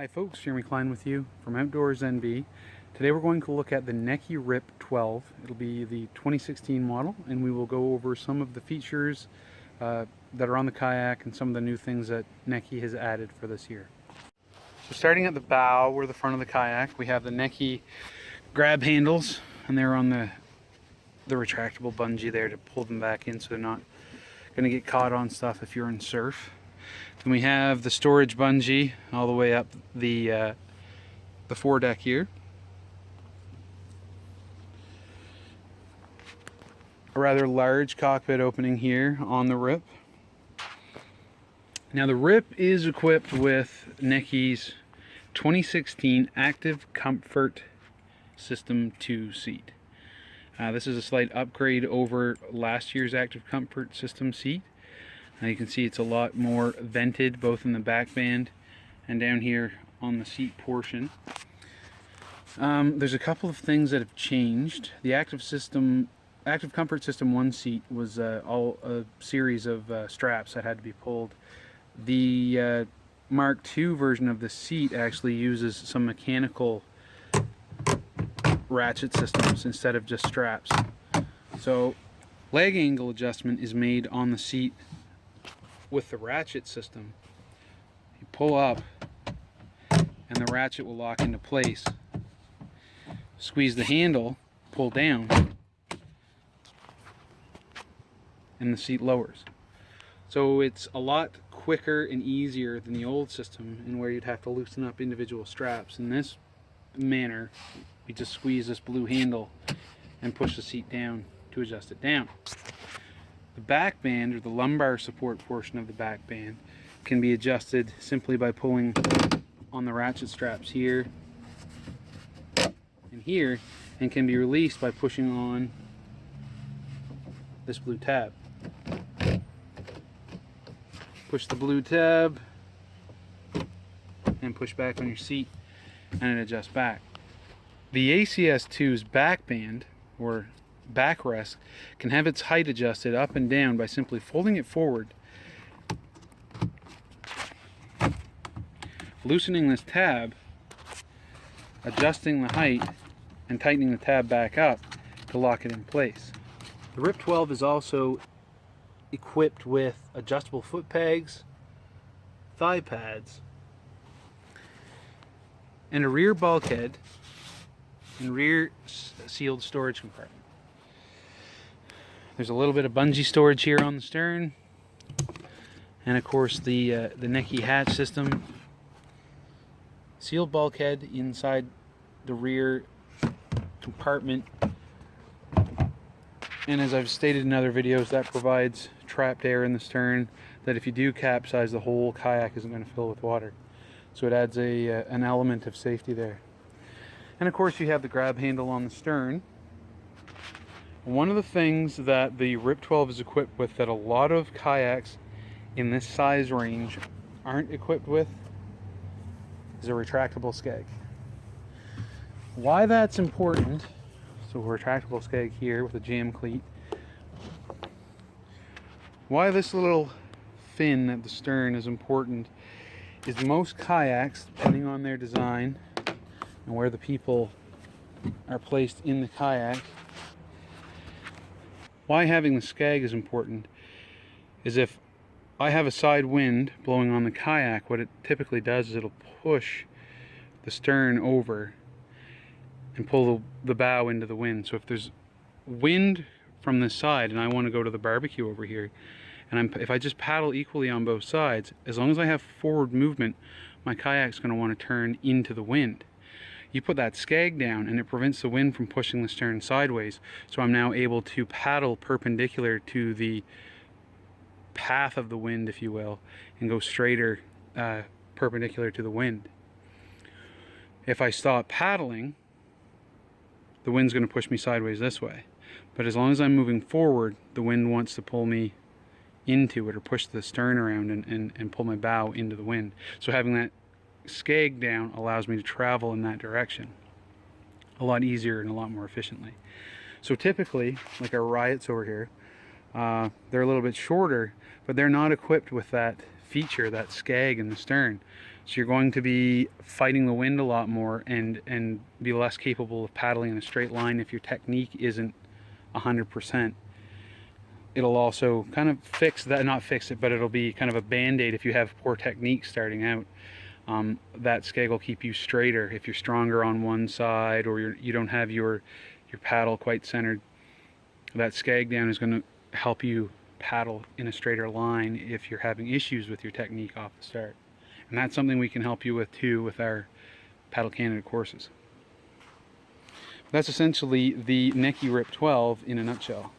Hi folks, Jeremy Cline with you from OutdoorsNB. Today we're going to look at the Necky Rip 12. It'll be the 2016 model, and we will go over some of the features that are on the kayak and some of the new things that Necky has added for this year. So starting at the bow or the front of the kayak, we have the Necky grab handles, and they're on the retractable bungee there to pull them back in so they're not going to get caught on stuff if you're in surf. Then we have the storage bungee all the way up the foredeck here. A rather large cockpit opening here on the Rip. Now the Rip is equipped with Necky's 2016 Active Comfort System 2 seat. This is a slight upgrade over last year's Active Comfort System seat. Now you can see it's a lot more vented both in the back band and down here on the seat portion. There's a couple of things that have changed. The Active Comfort System 1 seat was all a series of straps that had to be pulled. The Mark II version of the seat actually uses some mechanical ratchet systems instead of just straps. So leg angle adjustment is made on the seat with the ratchet system. You pull up and the ratchet will lock into place. Squeeze the handle, pull down, and the seat lowers. So it's a lot quicker and easier than the old system, in where you'd have to loosen up individual straps. In this manner, you just squeeze this blue handle and push the seat down to adjust it down. The back band, or the lumbar support portion of the back band, can be adjusted simply by pulling on the ratchet straps here and here, and can be released by pushing on this blue tab. Push the blue tab and push back on your seat, and it adjusts back. The ACS 2's back band, or backrest, can have its height adjusted up and down by simply folding it forward, loosening this tab, adjusting the height, and tightening the tab back up to lock it in place. The Rip 12 is also equipped with adjustable foot pegs, thigh pads, and a rear bulkhead and rear sealed storage compartment. There's a little bit of bungee storage here on the stern, and of course the Necky hatch system. Sealed bulkhead inside the rear compartment, and as I've stated in other videos, that provides trapped air in the stern that if you do capsize, the whole kayak isn't going to fill with water. So it adds an element of safety there. And of course you have the grab handle on the stern. One of the things that the Rip 12 is equipped with that a lot of kayaks in this size range aren't equipped with is a retractable skeg. Why that's important, so a retractable skeg here with a jam cleat. Why this little fin at the stern is important is most kayaks, depending on their design and where the people are placed in the kayak, why having the skeg is important is if I have a side wind blowing on the kayak, what it typically does is it'll push the stern over and pull the bow into the wind. So if there's wind from this side and I want to go to the barbecue over here, and if I just paddle equally on both sides, as long as I have forward movement, my kayak's going to want to turn into the wind. You put that skeg down and it prevents the wind from pushing the stern sideways, so I'm now able to paddle perpendicular to the path of the wind, if you will, and go straighter perpendicular to the wind. If I stop paddling, the wind's going to push me sideways this way. But as long as I'm moving forward, the wind wants to pull me into it or push the stern around and pull my bow into the wind. So having that skeg down allows me to travel in that direction a lot easier and a lot more efficiently. So typically, like our Riots over here, they're a little bit shorter, but they're not equipped with that feature, that skeg in the stern. So you're going to be fighting the wind a lot more and be less capable of paddling in a straight line if your technique isn't 100%. It'll also kind of fix that, not fix it, but it'll be kind of a band-aid if you have poor technique starting out. That skeg will keep you straighter if you're stronger on one side, or you don't have your paddle quite centered. That skeg down is going to help you paddle in a straighter line if you're having issues with your technique off the start. And that's something we can help you with too with our Paddle Canada courses. That's essentially the Necky Rip 12 in a nutshell.